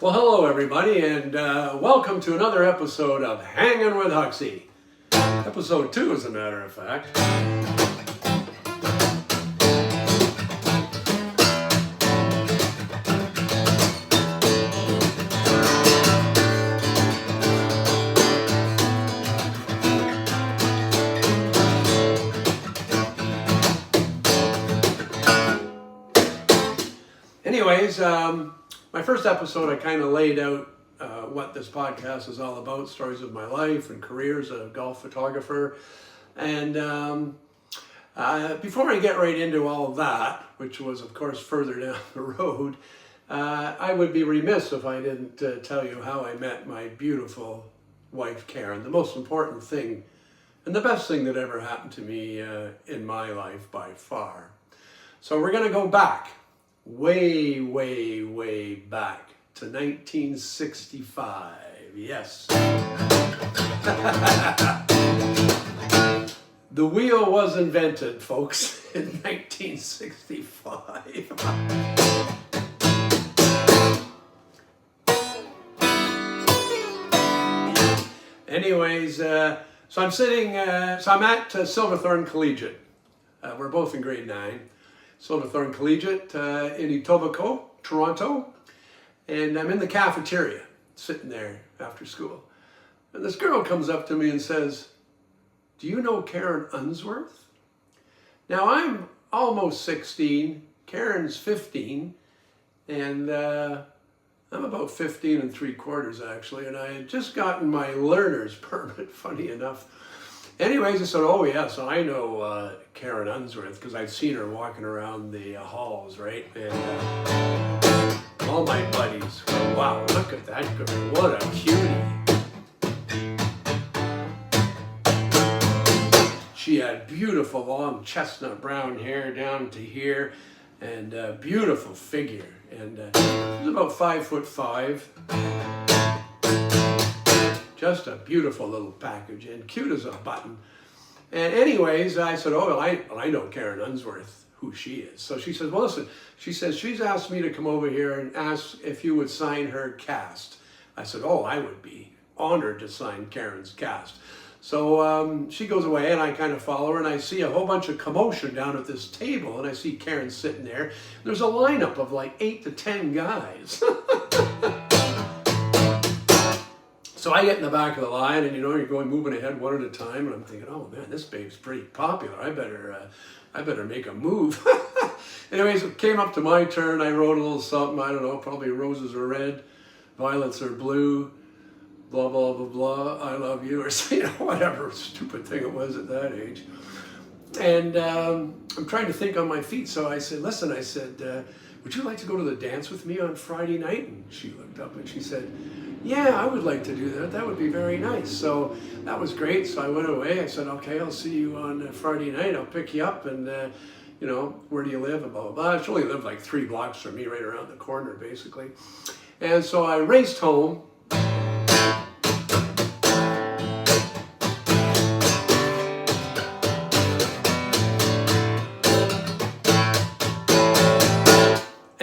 Well, hello everybody, and welcome to another episode of Hanging with Huxley. Episode 2, as a matter of fact. Anyways, my first episode, I kind of laid out what this podcast is all about, stories of my life and career as a golf photographer. And before I get right into all of that, which was, of course, further down the road, I would be remiss if I didn't tell you how I met my beautiful wife, Karen. The most important thing and the best thing that ever happened to me in my life by far. So we're going to go back. Way back to 1965. Yes. The wheel was invented, folks, in 1965. Anyways, so I'm at Silverthorne Collegiate. We're both in grade 9. Silverthorne Collegiate in Etobicoke, Toronto, and I'm in the cafeteria, sitting there after school. And this girl comes up to me and says, "Do you know Karen Unsworth?" Now I'm almost 16, Karen's 15, and I'm about 15 3/4 actually, and I had just gotten my learner's permit, funny enough. Anyways, I said, "Oh yes, I know Karen Unsworth because I'd seen her walking around the halls, right?" And all my buddies go, "Wow, look at that girl! What a cutie!" She had beautiful, long chestnut brown hair down to here, and a beautiful figure. And she was about 5'5". Just a beautiful little package and cute as a button. And anyways, I said, "Oh, I know Karen Unsworth, who she is." So she says, "Well, listen," she says, "she's asked me to come over here and ask if you would sign her cast." I said, "Oh, I would be honored to sign Karen's cast." So she goes away and I kind of follow her and I see a whole bunch of commotion down at this table and I see Karen sitting there. There's a lineup of like 8 to 10 guys. So I get in the back of the line, and you're going moving ahead one at a time, and I'm thinking, "Oh man, this babe's pretty popular. I better make a move." Anyways, it came up to my turn. I wrote a little something. I don't know, probably roses are red, violets are blue, blah blah blah blah. I love you, or whatever stupid thing it was at that age. And I'm trying to think on my feet. So I said, "Listen," I said, "would you like to go to the dance with me on Friday night?" And she looked up and she said, "Yeah, I would like to do that. That would be very nice." So that was great. So I went away. I said, "Okay, I'll see you on Friday night. I'll pick you up, and where do you live?" And blah blah blah. She only lived like 3 blocks from me, right around the corner, basically. And so I raced home.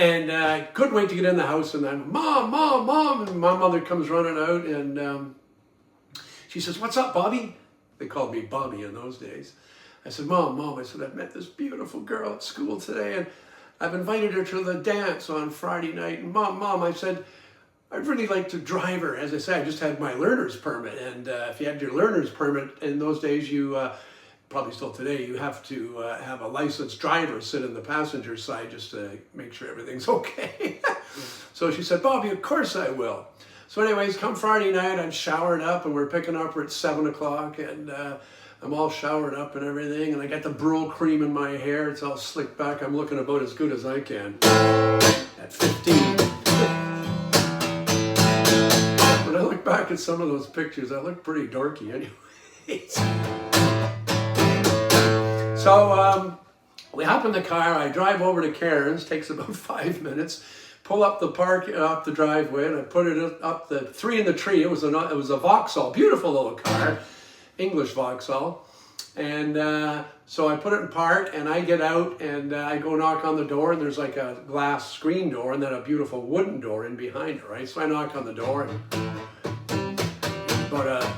And I couldn't wait to get in the house, and then, "Mom, Mom, Mom," and my mother comes running out, and she says, "What's up, Bobby?" They called me Bobby in those days. I said, Mom, I said, "I've met this beautiful girl at school today, and I've invited her to the dance on Friday night. And Mom, I said, I'd really like to drive her." As I said, I just had my learner's permit, and if you had your learner's permit in those days, you probably still today, you have to have a licensed driver sit in the passenger side just to make sure everything's okay. So she said, "Bobby, of course I will." So anyways, come Friday night, I'm showered up, and we're picking up her at 7 o'clock, and I'm all showered up and everything, and I got the Brule cream in my hair. It's all slicked back. I'm looking about as good as I can at 15. When I look back at some of those pictures, I look pretty dorky anyways. So we hop in the car, I drive over to Karen's, takes about 5 minutes, pull up the driveway, and I put it up the 3 in the tree. It was a Vauxhall, beautiful little car, English Vauxhall. And so I put it in park, and I get out, and I go knock on the door, and there's like a glass screen door, and then a beautiful wooden door in behind it, right? So I knock on the door, and about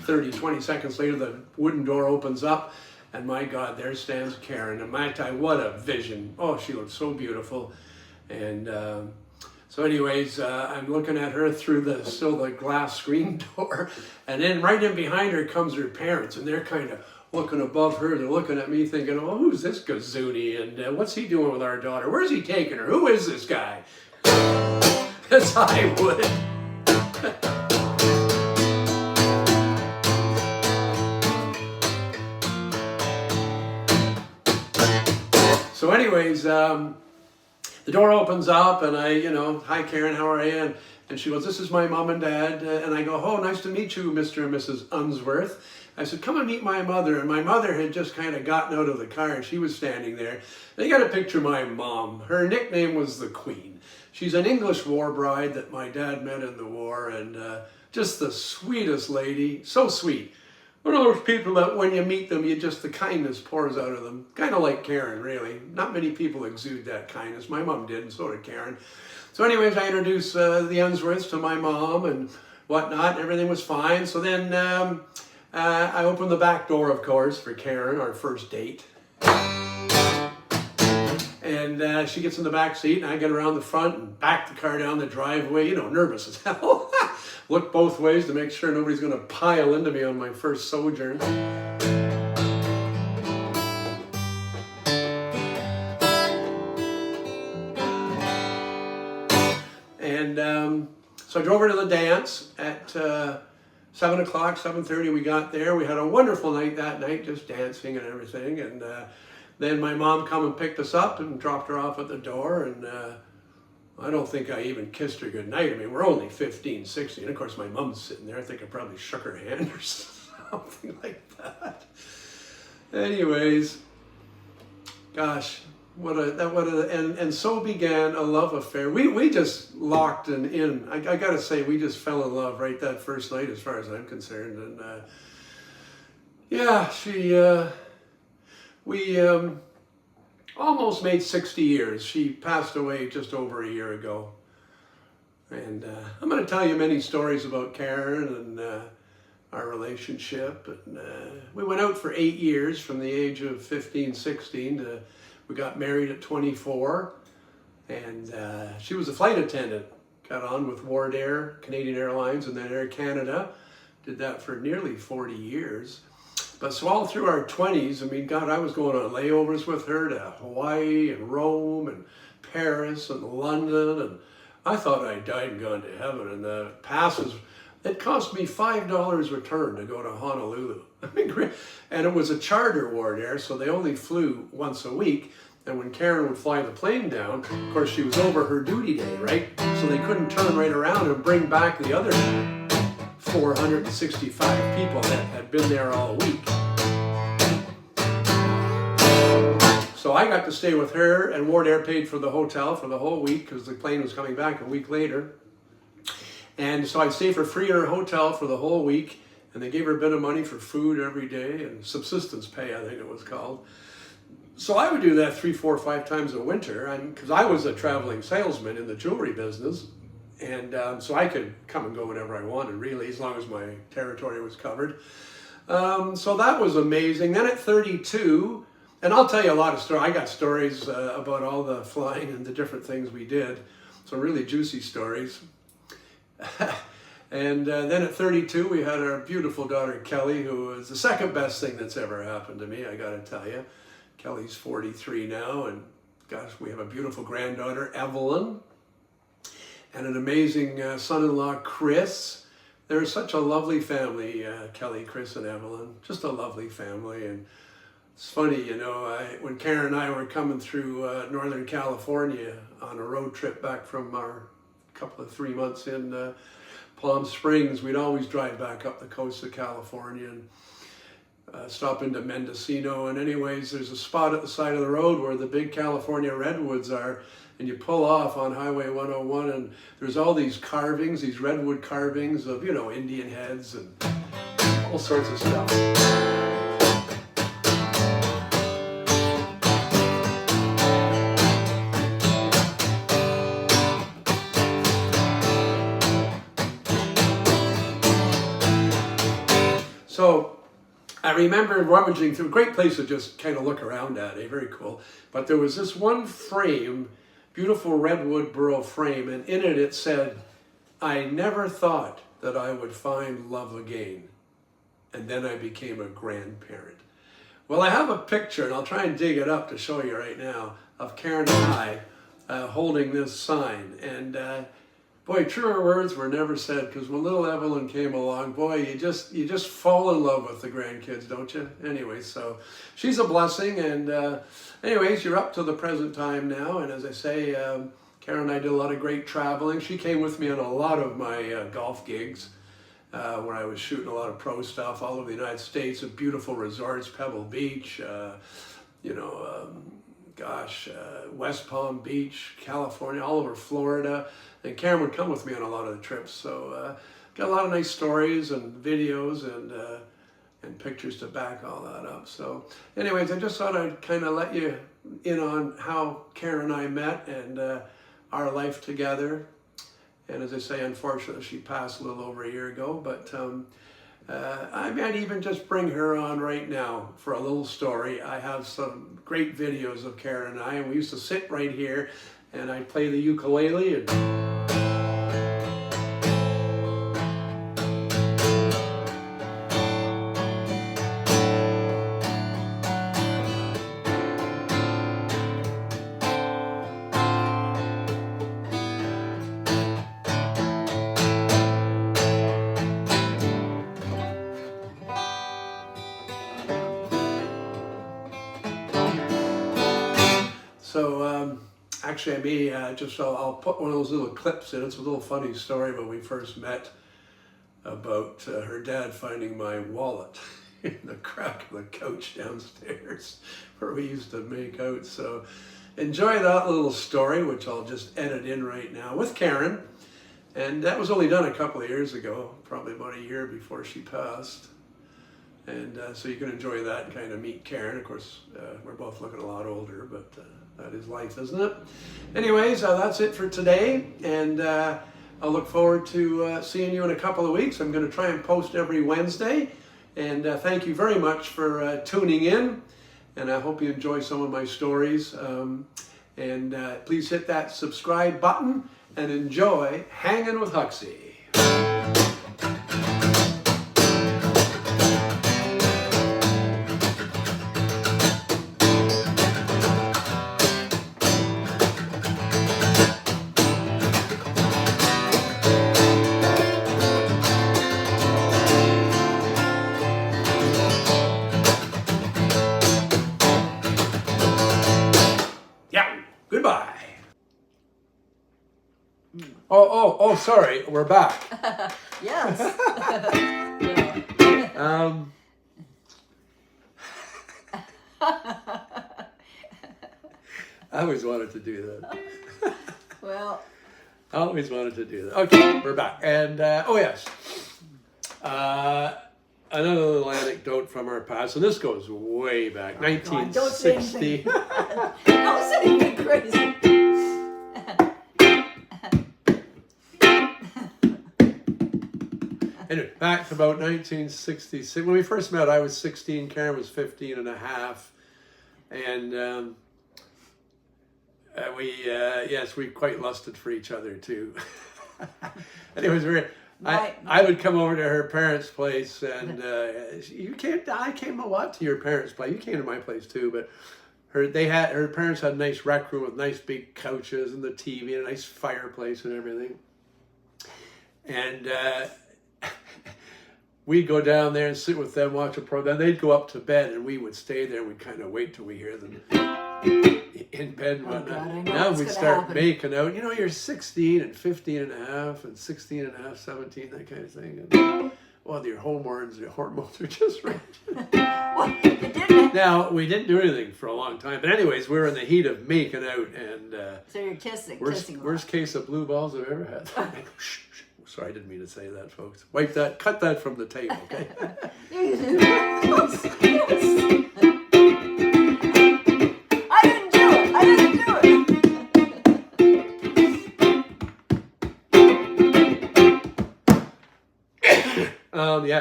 30, 20 seconds later, the wooden door opens up, and my God, there stands Karen. And my time, what a vision. Oh, she looked so beautiful. And so anyways, I'm looking at her through the glass screen door, and then right in behind her comes her parents, and they're kind of looking above her. They're looking at me thinking, oh, who's this gazoonie, and what's he doing with our daughter? Where's he taking her? Who is this guy? As I would. So anyways, the door opens up, and I, hi Karen, how are you? And she goes, this is my mom and dad. And I go, oh, nice to meet you, Mr. and Mrs. Unsworth. I said, come and meet my mother. And my mother had just kind of gotten out of the car, and she was standing there. And you got to picture my mom. Her nickname was the Queen. She's an English war bride that my dad met in the war, and just the sweetest lady, so sweet. One of those people that when you meet them, the kindness pours out of them. Kind of like Karen, really. Not many people exude that kindness. My mom did, and so did Karen. So anyways, I introduced the Unsworths to my mom and whatnot. Everything was fine. So then I opened the back door, of course, for Karen, our first date. And she gets in the back seat, and I get around the front and back the car down the driveway, nervous as hell. Look both ways to make sure nobody's going to pile into me on my first sojourn. And so I drove her to the dance at 7 o'clock, 7:30 we got there. We had a wonderful night that night, just dancing and everything. And then my mom come and picked us up and dropped her off at the door. And I don't think I even kissed her goodnight. I mean, we're only 15, 16. And of course, my mom's sitting there. I think I probably shook her hand or something like that. Anyways, gosh, and so began a love affair. We just locked in. I gotta say, we just fell in love right that first night, as far as I'm concerned. And yeah, we almost made 60 years. She passed away just over a year ago. And I'm going to tell you many stories about Karen and our relationship. And we went out for 8 years, from the age of 15, 16 to we got married at 24. And she was a flight attendant. Got on with Ward Air, Canadian Airlines, and then Air Canada. Did that for nearly 40 years. But so all through our 20s, I mean, God, I was going on layovers with her to Hawaii and Rome and Paris and London, and I thought I died and gone to heaven. And the passes, it cost me $5 return to go to Honolulu. I mean, and it was a charter Ward Air, so they only flew once a week. And when Karen would fly the plane down, of course, she was over her duty day, right? So they couldn't turn right around and bring back the other 465 people that had been there all week. So I got to stay with her, and Ward Air paid for the hotel for the whole week because the plane was coming back a week later. And so I'd stay for free in her hotel for the whole week, and they gave her a bit of money for food every day, and subsistence pay, I think it was called. So I would do that 3, 4, 5 times a winter, because I was a traveling salesman in the jewelry business. And so I could come and go whenever I wanted, really, as long as my territory was covered. So that was amazing. Then at 32, and I'll tell you a lot of stories. I got stories about all the flying and the different things we did. Some really juicy stories. And then at 32, we had our beautiful daughter, Kelly, who was the second best thing that's ever happened to me, I got to tell you. Kelly's 43 now, and gosh, we have a beautiful granddaughter, Evelyn. And an amazing son-in-law, Chris. They're such a lovely family, Kelly, Chris, and Evelyn. Just a lovely family. And it's funny, when Karen and I were coming through Northern California on a road trip back from our couple of 3 months in Palm Springs, we'd always drive back up the coast of California and stop into Mendocino. And anyways, there's a spot at the side of the road where the big California redwoods are. And you pull off on Highway 101, and there's all these carvings, these redwood carvings of, Indian heads and all sorts of stuff. remember rummaging through, a great place to just kind of look around at, very cool. But there was this one frame, beautiful redwood burl frame, and in it said, "I never thought that I would find love again, and then I became a grandparent." Well, I have a picture, and I'll try and dig it up to show you right now, of Karen and I holding this sign. And boy, truer words were never said, because when little Evelyn came along, boy, you just fall in love with the grandkids, don't you? Anyway, so she's a blessing. And anyways, you're up to the present time now. And as I say, Karen and I did a lot of great traveling. She came with me on a lot of my golf gigs. Where I was shooting a lot of pro stuff all over the United States at beautiful resorts, Pebble Beach, West Palm Beach, California, all over Florida. And Karen would come with me on a lot of the trips. So got a lot of nice stories and videos and pictures to back all that up. So anyways, I just thought I'd kind of let you in on how Karen and I met and our life together. And as I say, unfortunately, she passed a little over a year ago, but I might even just bring her on right now for a little story. I have some great videos of Karen and I, and we used to sit right here, and I'd play the ukulele. And so actually, I may I'll put one of those little clips in. It's a little funny story when we first met about her dad finding my wallet in the crack of the couch downstairs where we used to make out. So enjoy that little story, which I'll just edit in right now with Karen. And that was only done a couple of years ago, probably about a year before she passed. And so you can enjoy that and kind of meet Karen. Of course, we're both looking a lot older, but that is life, isn't it? Anyways, that's it for today. And I'll look forward to seeing you in a couple of weeks. I'm going to try and post every Wednesday. And thank you very much for tuning in. And I hope you enjoy some of my stories. And please hit that subscribe button and enjoy Hanging with Huxley. Goodbye. Oh, sorry. We're back. Yes. I always wanted to do that. Well. I always wanted to do that. Okay, we're back. And, yes. Another little anecdote from our past, and this goes way back, 1960. Don't say anything crazy. Anyway, back to about 1966. When we first met, I was 16, Karen was 15 and a half. And we quite lusted for each other too. And it was very... I would come over to her parents' place, and I came a lot to your parents' place. You came to my place too, but her parents had a nice rec room with nice big couches and the TV and a nice fireplace and everything. And we'd go down there and sit with them, watch a program. Then they'd go up to bed, and we would stay there. We'd kind of wait till we hear them in bed and whatnot. Now we'd start making out. You know, you're 16 and 15 and a half and 16 and a half, 17, that kind of thing. And, well, your hormones are just right. Well, you didn't. Now, we didn't do anything for a long time. But anyways, we were in the heat of making out. And so you're kissing. Worst case of blue balls I've ever had. Sorry, I didn't mean to say that, folks. Wipe that, cut that from the tape, okay? I didn't do it.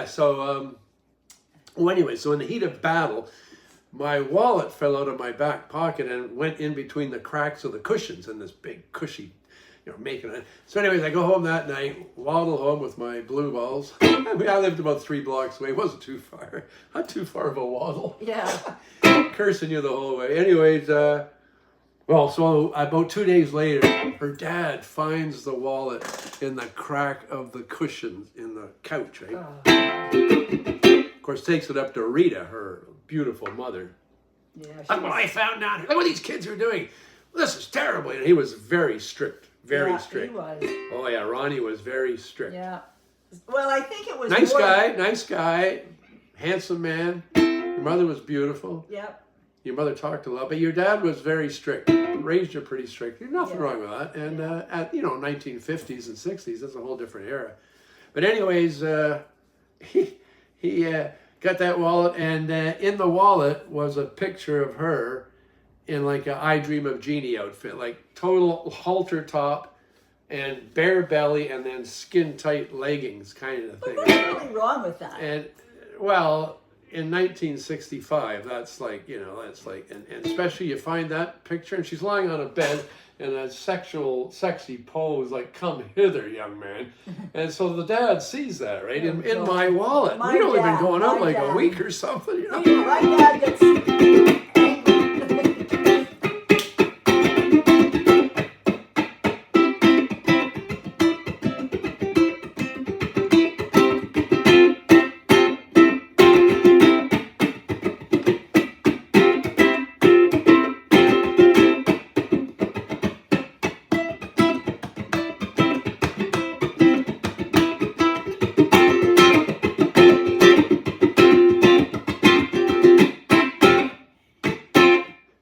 So Well, anyway, so in the heat of battle, my wallet fell out of my back pocket and went in between the cracks of the cushions in this big cushy, making it. So anyways, I go home that night, waddle home with my blue balls. I lived about 3 blocks away. It wasn't too far. Not too far of a waddle. Yeah. Cursing you the whole way. Anyways, well, so about 2 days later, her dad finds the wallet in the crack of the cushions in the couch, right? Of course, takes it up to Rita, her beautiful mother. Yeah. Look what I found down here. Look what these kids are doing. This is terrible. And he was very strict. Very strict. He was. Oh yeah, Ronnie was very strict. Yeah. Well, I think it was Nice more... guy, handsome man. Your mother was beautiful. Yep. Your mother talked a lot, but your dad was very strict. Raised you pretty strict. There's nothing Yeah. wrong with that. And at 1950s and 60s, that's a whole different era. But anyways, he got that wallet, and in the wallet was a picture of her in like a I Dream of Jeannie outfit, like total halter top and bare belly and then skin tight leggings kind of thing. What's really wrong with that? And well, in 1965, that's like, and especially you find that picture and she's lying on a bed in a sexy pose, like, come hither, young man. And so the dad sees that, right, in my wallet. My We'd only dad, been going out my like dad. a week or something, you know. My dad gets angry.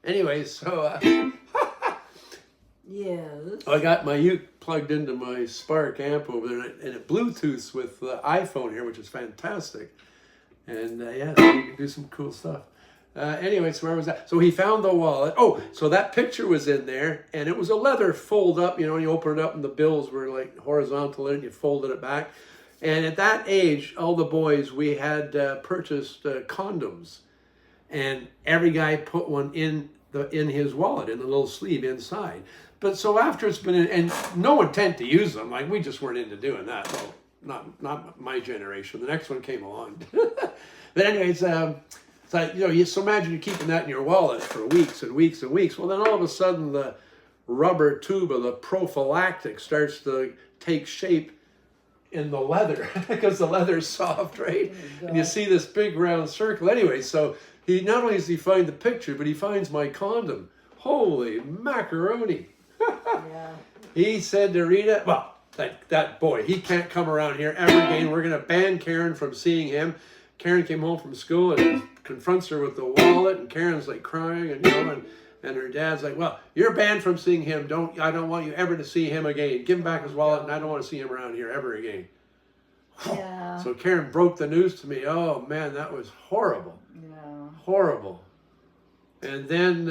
Anyway, so Yes. I got my uke plugged into my Spark amp over there, and it Bluetooths with the iPhone here, which is fantastic. And yeah, so you can do some cool stuff. Anyway, so where was that? So he found the wallet. Oh, so that picture was in there, and it was a leather fold up. You open it up, and the bills were like horizontal in it. You folded it back. And at that age, all the boys, we had purchased condoms, and every guy put one in his wallet, in the little sleeve inside. But so after it's been in, and no intent to use them, like we just weren't into doing that. Well, not my generation. The next one came along. But anyways, so imagine you're keeping that in your wallet for weeks and weeks and weeks. Well, then all of a sudden the rubber tube of the prophylactic starts to take shape in the leather because the leather's soft, right? And you see this big round circle. Anyway, so he not only does he find the picture, but he finds my condom. Holy macaroni. Yeah. He said to Rita, well, that boy, he can't come around here ever again. We're going to ban Karen from seeing him. Karen came home from school and confronts her with the wallet, and Karen's like crying, and her dad's like, well, you're banned from seeing him. I don't want you ever to see him again. Give him back his wallet, and I don't want to see him around here ever again. Yeah. So Karen broke the news to me. Oh man, that was horrible. Yeah. Horrible. And then,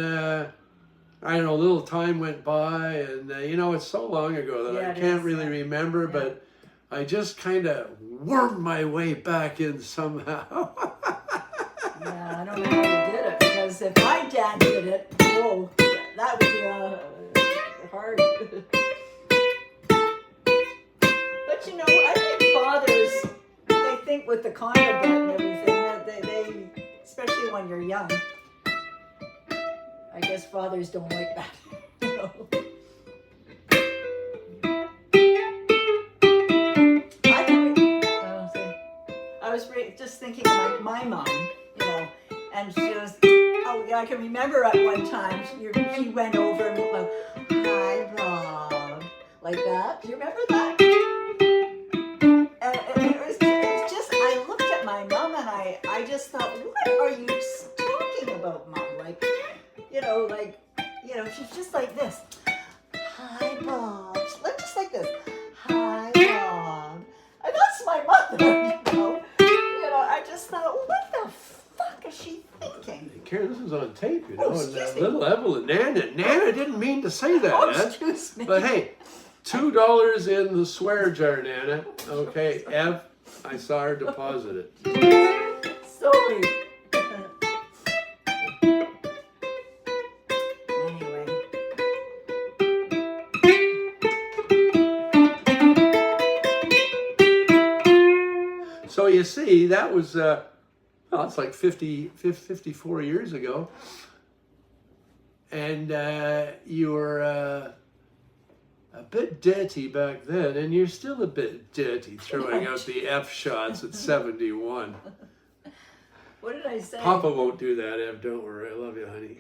I don't know, a little time went by, and it's so long ago that Yeah, I it can't is, really yeah. remember, but I just kind of wormed my way back in somehow. Yeah, I don't know how you did it, because if my dad did it, whoa, that would be hard. But I think fathers, they think with the condom and everything, that they, especially when you're young, I guess fathers don't like that. I was just thinking of my mom, and she was, I can remember at one time she went over and went, hi Rob, like that. Do you remember that? And it was just, I looked at my mom and I just thought, what are you talking about, Mom? She's just like this. Hi Bob. Just like this. Hi Bob. And that's my mother, I just thought, what the fuck is she thinking? Karen, this is on tape, Oh, and excuse me. little Evelyn, Nana didn't mean to say that. Oh, Huh? excuse me. But hey, $2 in the swear jar, Nana. Okay, Ev, I saw her deposit it. So story. Anyway. So you see, that was, well, it's like 54 years ago. And you were a bit dirty back then, and you're still a bit dirty throwing out the F shots at 71. What did I say? Papa won't do that, Ev. Don't worry. I love you, honey.